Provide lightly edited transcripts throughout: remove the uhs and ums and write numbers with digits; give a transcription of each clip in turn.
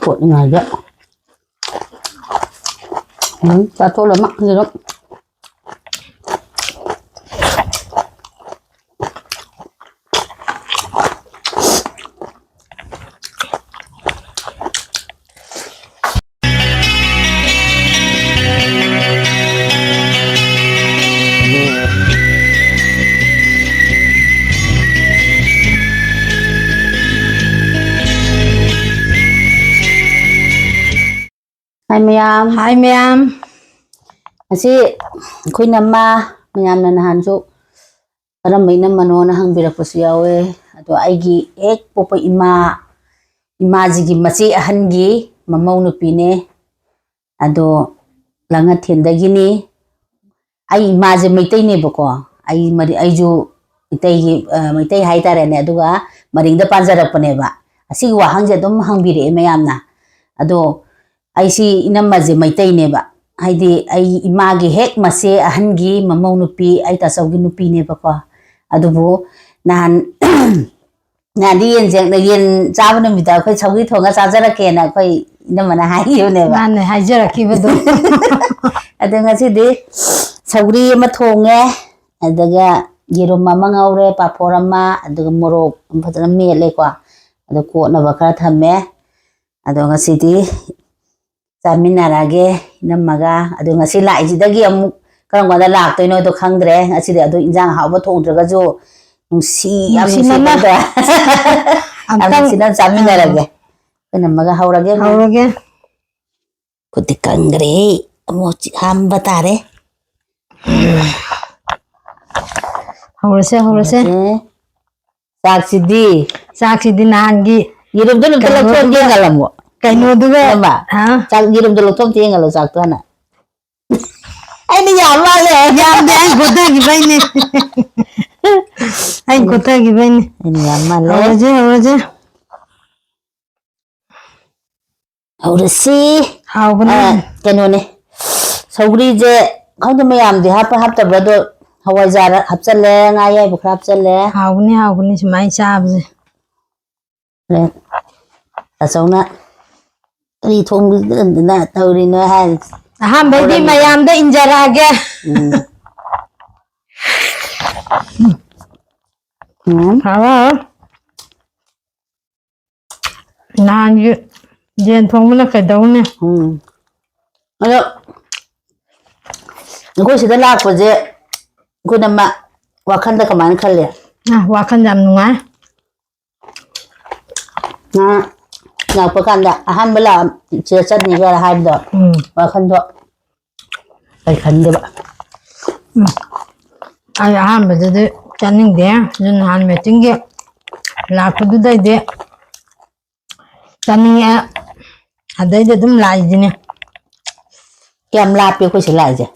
ปวดยังไงเยอะจะโทษเลยมั้งนี่ลูกHai ma'am. Kasi ako'y ma'am na nahanso. Para may naman na hang birak po siya ato ay gi ek po imaji gi masi ahan gi mamaw no pine. Ado langat henda gini ay imaji may tay ne bako. Ay jo may hai tare ne aduga maring da panjara po ne ba. Asi wahang jadom hang bire ma'am na. Ado ay si inamaji may tay ne ba. Ay di ay imagi hek masi ahangi mamaw nupi ay tasaw gi nupi ne ba ko. Ado po nahan di yen chaba na mita koy chawgi thonga chajara ke na koy inamana hayo ne ba. Mane hajara ki bado. Ado ngasi di chawri ma thonge adaga yerum mama ngaure paporama adaga morok fajana mele ko. Ado ko na ba khara thame. Ado ngasi di Saminarage namaga adu ngasi laijidagi amuk karangwada laktoino do khangdre ngasi de adu injang hawba thongdraga jo nungsi yam sinada amtang sinan saminarage namaga hawrage kutti kangre mochi ham batare hawrase saksidi nangi yirum dulu telefon dia ngalamu kaino duga ha chak yirum dulu tom tie ngalo chak to na ai ni yam ma le yam de ai gota gi baine ai gota gi baine ni yam ma le hawrasi hawbana kaino ne sauri je khawde mayam de hap tabra do hawai jar hapchale nga yai bu khrap chale hawni smai sabje le tasawna ri thong na tauri no ha aha baby mayam da injara ge hawa nan jen thong mana ka daune alo ko sida lak po je ko na ma wakhanda kaman khalle wakhan jam nunga na pakanda ahan bala chat ni gara haid do wakhan do ai khande ba ai ahan bade chaning de jun han meeting ge la kudu dai de chaning adai de dum lai jine kem la pe ko se lai je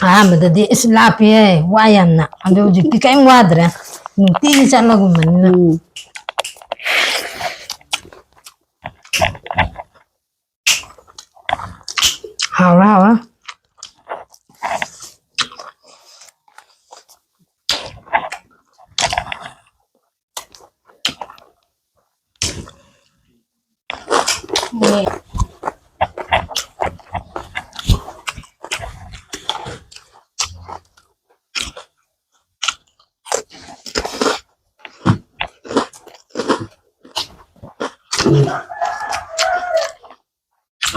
ahan bade is la pe wayam na ando jikti kai wadre nuti chalagu man hawa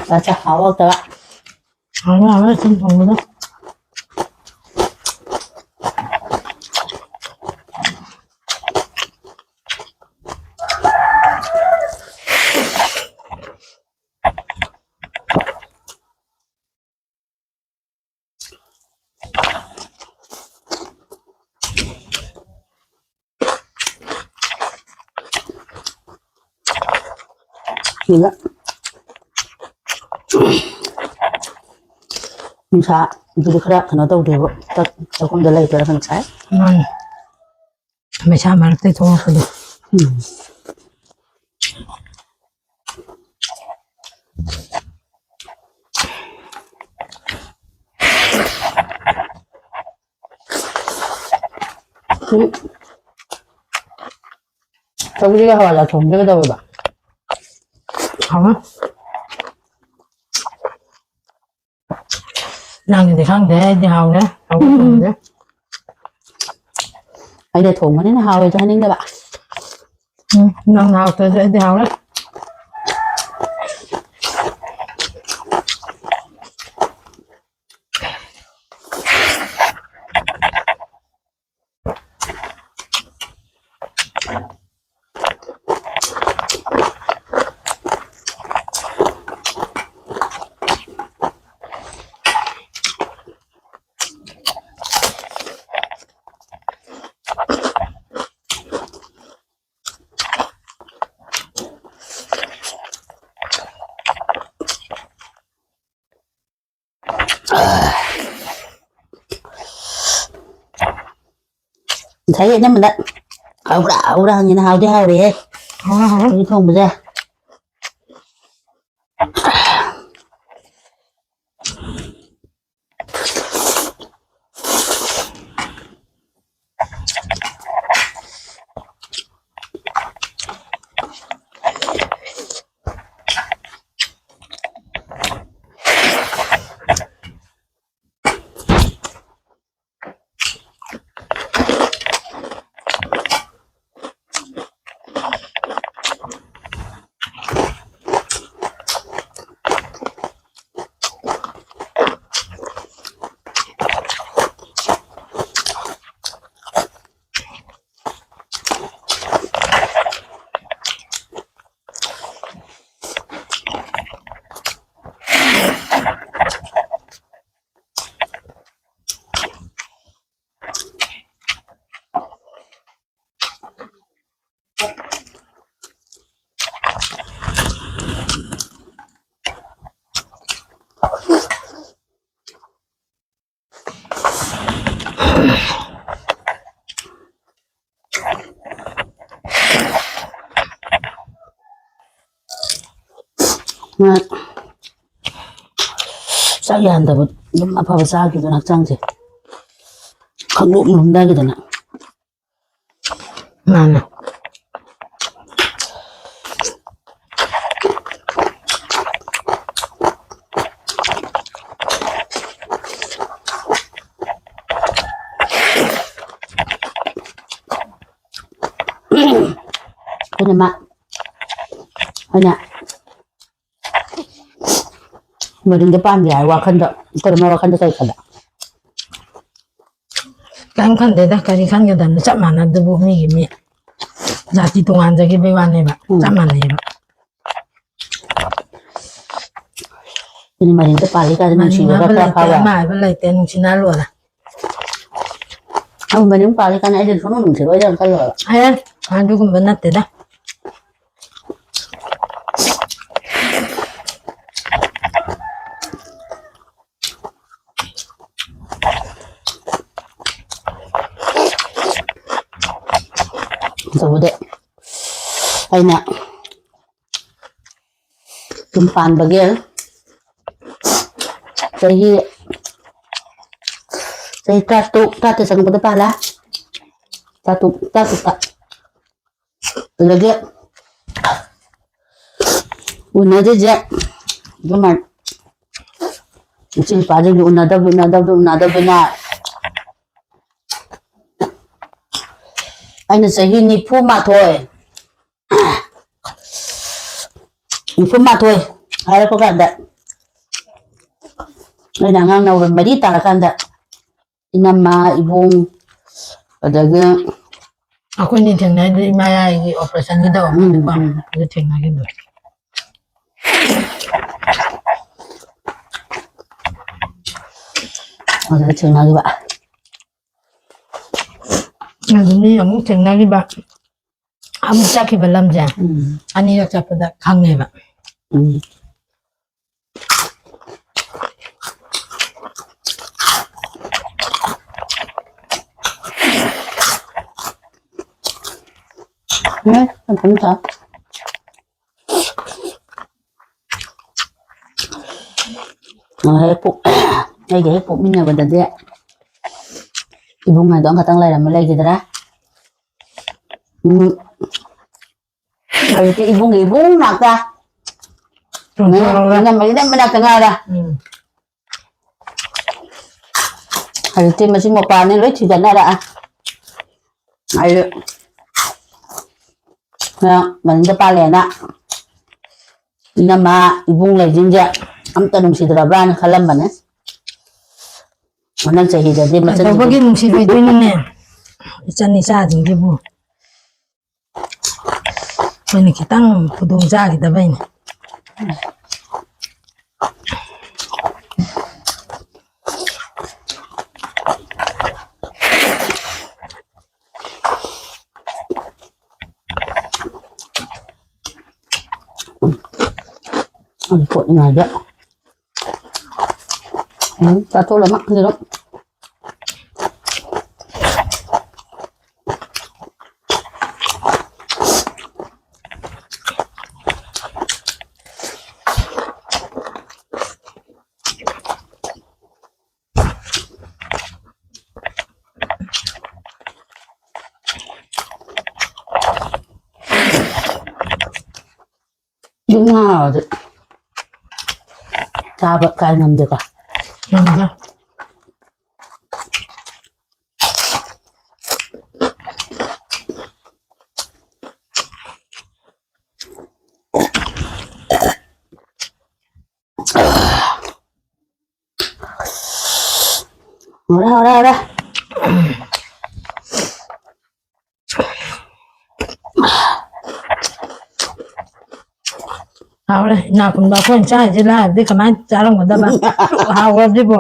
Acha hawa ta hawa sin thong da Gila. Sa jadi kira kena tahu deh, tak aku udah lagi kan saya. Macam mana tu aku tu. 저기가 하와라 정제가 더워봐. 하와. nàng thì không để đi hầu nữa hầu nữa Ai để thùng nó hao rồi cho anh đó bạn. nàng nào tôi sẽ đi hầu đó Thấy vậy nhá mình đấy. Ấu ra nhìn hao chứ hao đi hết. hầu Đi không bây giờ. 싸게 한다고 너무 아파서 싸기도 낙장지 강도 없는다기도 나 mà 그냥 막 그냥 mà đừng có pan dài qua khăn đó có mà qua khăn đó cái khăn đó cái khăn để đó cái khăn cái đó nó chắc mà nó được bố mì mì giá trị tung ăn cho cái bê quan này bạn chắc mà này bạn nhưng mà đừng có pan đi cái nó chỉ là cái phao à mà bên này tiền chỉ nào luôn à không mà đừng pan đi cái này đừng xuống nó chỉ có cái rồi hay anh chú cũng bên nát đó rồi đấy hay nè chúng pan bagian saya tatu sang pada pala tatu tak lagi una aja cuman si pada unada benar anh sẽ hình như phun mà thôi phun mà thôi hay là có cả đấy đây là ngang nào mà đi tara kan đấy inama ibung ada cái aku ini thằng này đi mai ai operation cái đầu được không cái thằng này cái đầu ada trường nào các bạn ini yang thằng này cái bạn am chắc cái làm gì anh ấy chắc phải khang này bạn 네, 감사. Hepuk, lagi hepuk minyak pada dia. Ibu ngadong katang lain, mulai gitu dah. Halitti ibong-ibong naka. Ngayon, manaka nga ra. Halitti masih mau panen loh, tidak ada. Ayo. Nah, mana panen nak? Nama ibung lagi jinja. Am tanong si Draban kalam mana? Mana saya jadi macam Ito pagi nung sila ito yun na. Isa ni sa ating gibo. May nakitang pudong sa kita ba yun? Ang po nga ada. Satu lemak dulu. Yung nga, sabat kain ng dito. Yan ba? Ora. Ahora, na kung ba ko siya sila, di kamain sarang ko diba? Hawa di po.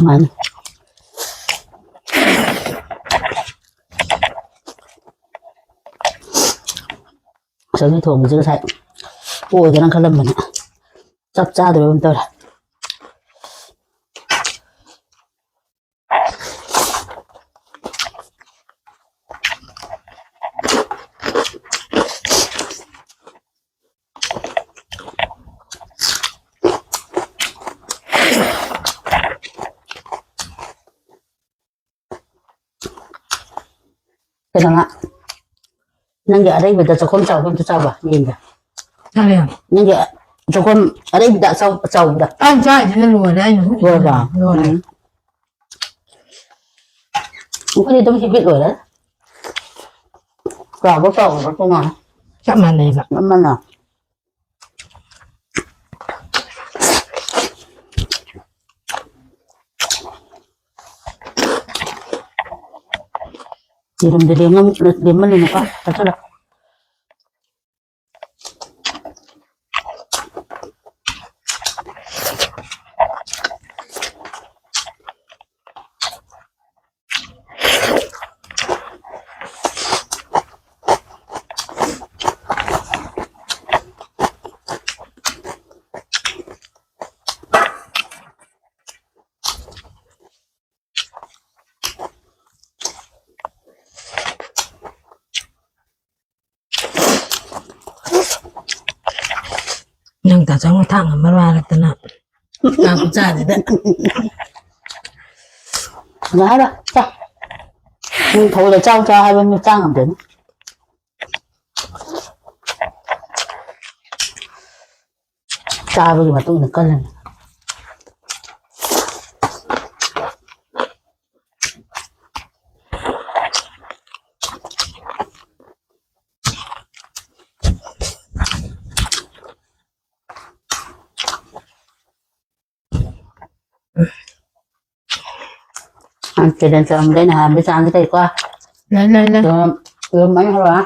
Man. Sao cái thùng chưa sạch. Ôi cái năng khá lâm mình ạ. Chắc cha rồi bên tôi. Cái đó ạ. Nang ở đây bây giờ không sao bà nhìn kìa. Sao yan? Nhưng kìa cho con ở đây đã sau đã Anh trai thì nó lùa đấy. vừa vào Lùa đấy. không có gì tôi chỉ biết rồi đấy vào bốc sầu nó không ngon Chắc mà này vậy. lắm nào thì đừng để ngâm để mất lên quá thật sự là Nhưng ta trong cái thằng mà ra là tên nào. Ta cũng ra thì đấy. nói đó sao nhưng thôi là trao cho hai bên trang làm đến cha bây giờ mà tôi được cân lên Chị đến sớm đây là biết sang cái tay qua Lên. rồi mấy rồi á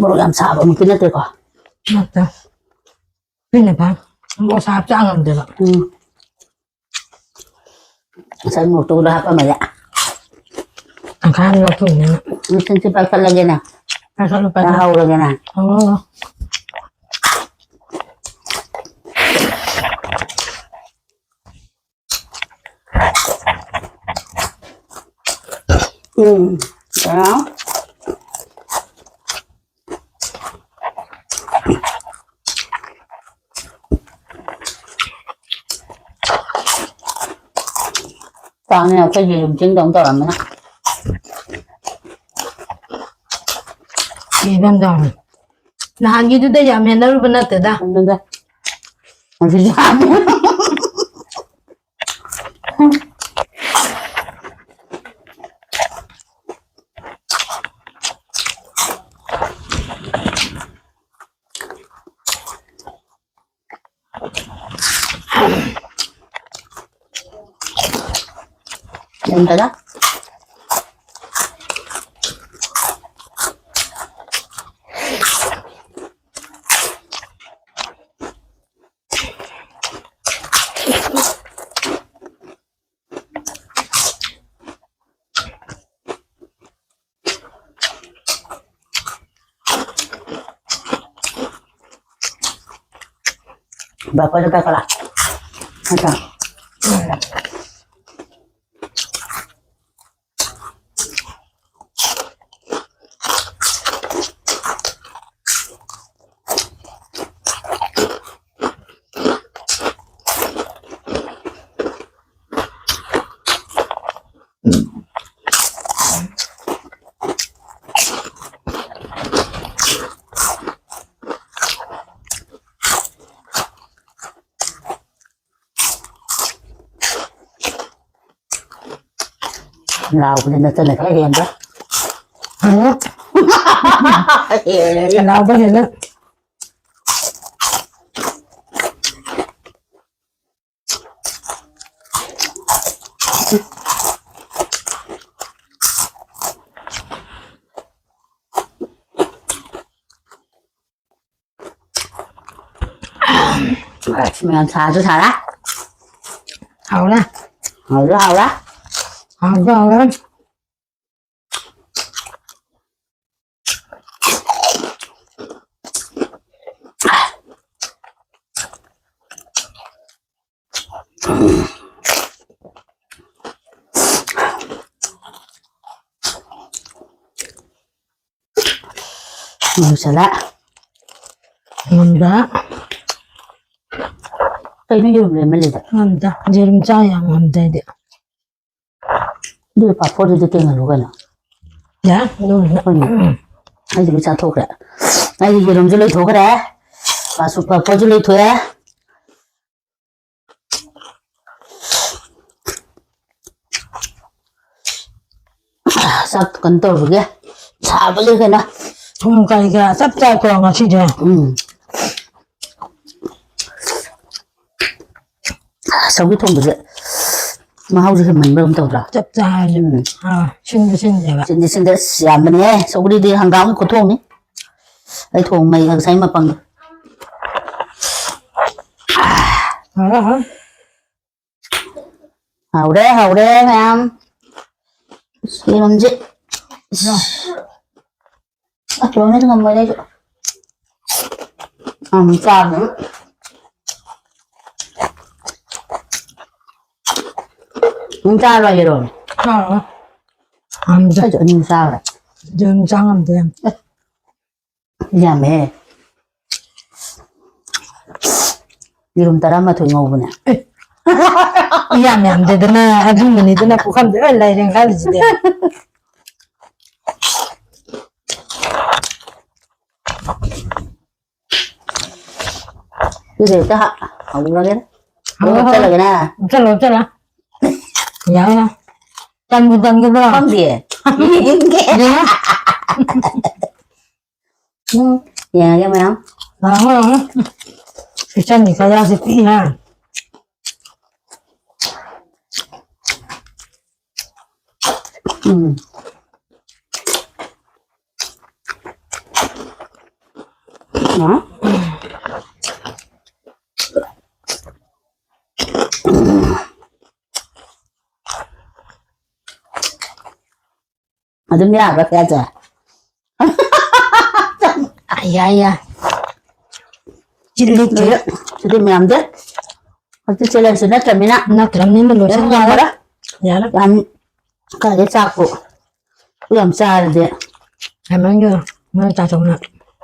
모르게 하면 사봐. 뭐 그냥 들고. 맞다. 근데 봐. 뭐 사장은 되나? Saan mo tula pa maya? Ang kano po na. Minsan si pagpalagyan na. Kasalo pa na. Nakahulagyan na. Oo. Kaya? Con nào cái gì dùng trứng đông tao làm nó. Iban daw. Nahagi doon tayo. May naruban natin da. Không được đâu. Không phải làm. Đừng tới đó. Bà coi cho bà coi lại. Hả? Lào nên là tên này cái hiền đó. Ano? Kalaw ba sila? Mày ăn xà tôi xà đó. Hào na. Hầu đó hầu đó. Hào ba hào. Xà lạ. Nganda. Cây nó dùng lên mới lên được. Nganda. Jerim chaya nganda di. Đưa bà phô đi tên là lúc nào. Ya, doon na. Ay, di sa thok ra. Ay, di rom jule thok ra. Bà sụp bà phô jule thok ra. Sắp cần tổ rồi kìa. Xả vào lên cái nào. Kung kay ka, sap tayo ko nga siya. Sau cái thùng được mà hầu gì mình bơm tàu ra. Sap tayo. Sinda ba? Xin xin để giảm mình nghe. Sau đi đi hàng gạo có thùng ấy. Đây thùng mày hàng xanh mà bằng. Hầu đấy mày em. Xin làm gì? Chỗ này ngầm ở đây chỗ. Không sao nữa. Không sao rồi rồi. Amda. Sao chỗ như sao rồi? Jerim changam de. Nhà mẹ. Irum tara mà thôi ngầu nè. Iya, mi amde de na agin mani de na pukam de lai ren kali de. Cái gì ta hạ? Không ra cái đó. Hầu Không ra cái nè. Chala. Ya. Tan budan ke ba? Không gì. Ya. Nhà cái mày không? Siya ni kaya si Pia. 어? Aduh, ini apa aja? 아야야. 찔리지. Jadi miyam deh. Waktu jalan sunat kami nak. 나 그럼 님들 Yang 로션 mana? 야라. Yang kaya caku. Yang sah deh. 할머니가 뭐 짜증나.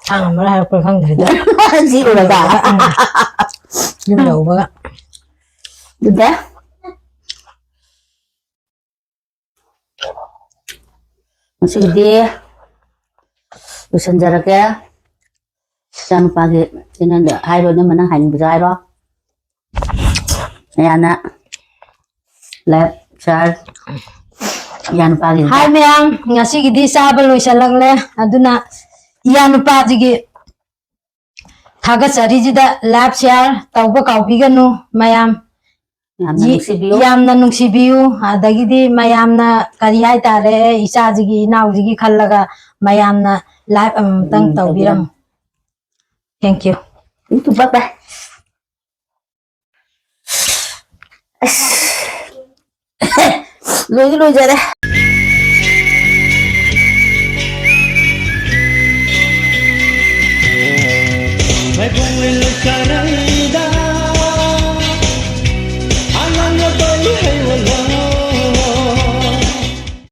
아, 뭐라 할 걸 강들이다. Si udah dah. 님 여우가. Udah. Masih gede. Urusan jaraknya. Jangan pagi. Ini ada air ini mana hanya bisa air. Ya nak. Left, chart. Yan pagi. 하이 매양 ngasi di sabal loisalagle aduna iyan upajigi thaga sarijida lab share tawba kaubiganu mayam Yan na yamna nungsibiu adagidi mayamna kari hai tare isajigi naujigi khallaga mayamna lab tang tawbiram thank you Itu bapak. Lu aja deh.